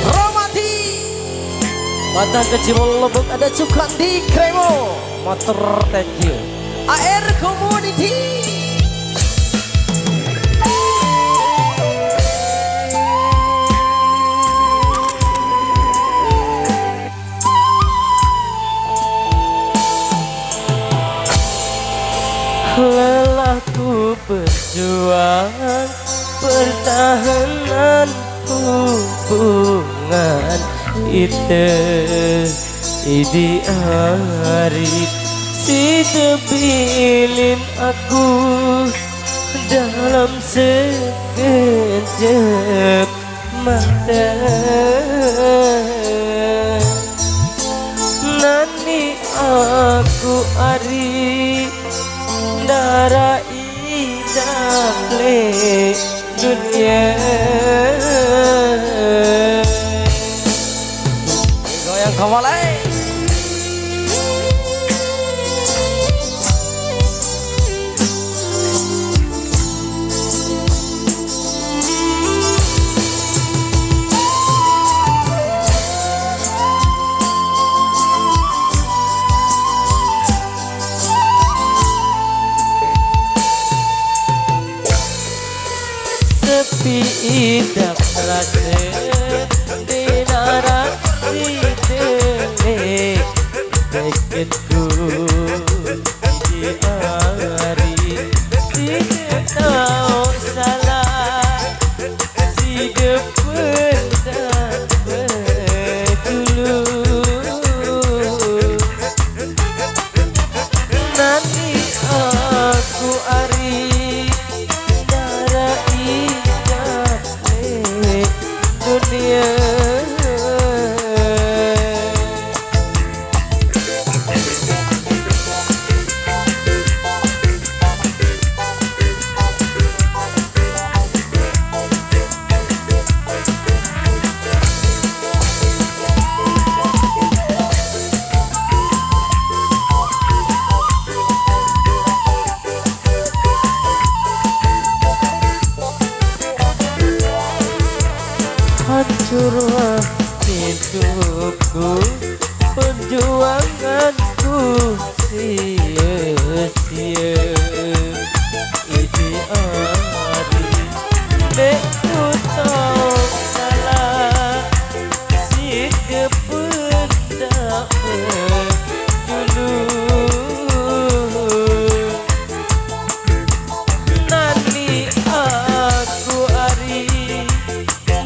Romati Batang Kecil Lebuk ada Cukan di Kremo Motor Tekil AR Community Lelahku berjuang pertahanan hubungan itu di hari si tebilin aku dalam sekejap mata nani aku ari darah idamle dunia goyang kawalai sepi idap rasa di narasi delik baikku di hari si tahu salah si depan dulu nanti aku ari dunia hancurlah hidupku perjuanganku sia-sia ini hari aku tahu salah si kependak dulu nanti aku hari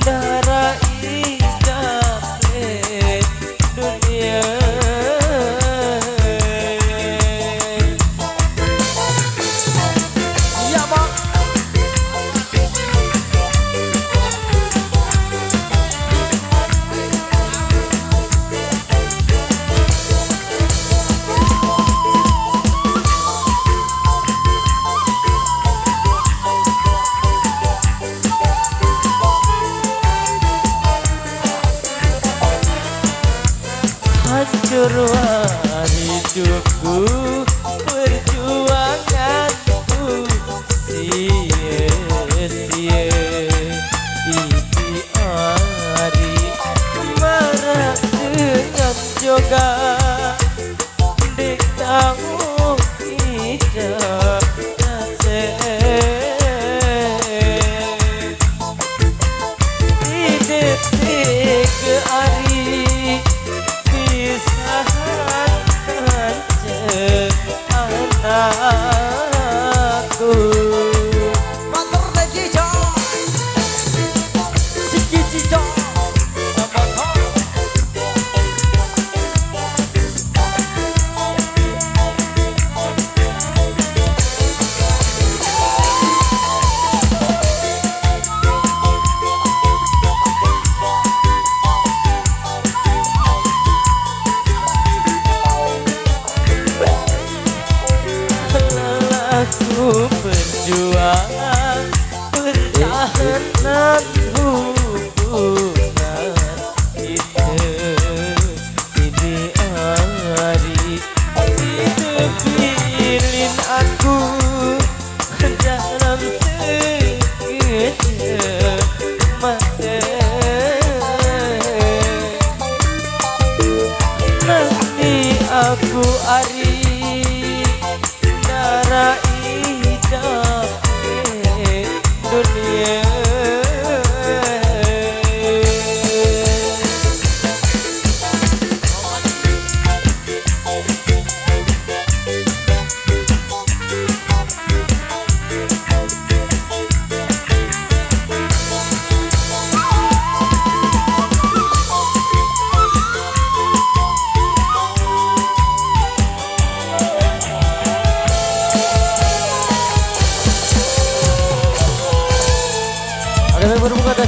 darah idamle dunia ya bang hancurlah hidupku perjuanganku sia-sia ini hari marah dengan juga dek tahu tidak di detik hari anakku Motor Tekil Ciki Cico aku berjuang pertahanan hubungan kita ini hari hidup pilih aku dalam sekejap mata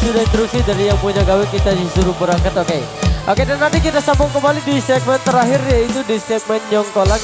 sudah instruksi dari yang punya gawe kita disuruh berangkat. Oke, dan nanti kita sambung kembali di segmen terakhir, yaitu di segmen nyongkolan.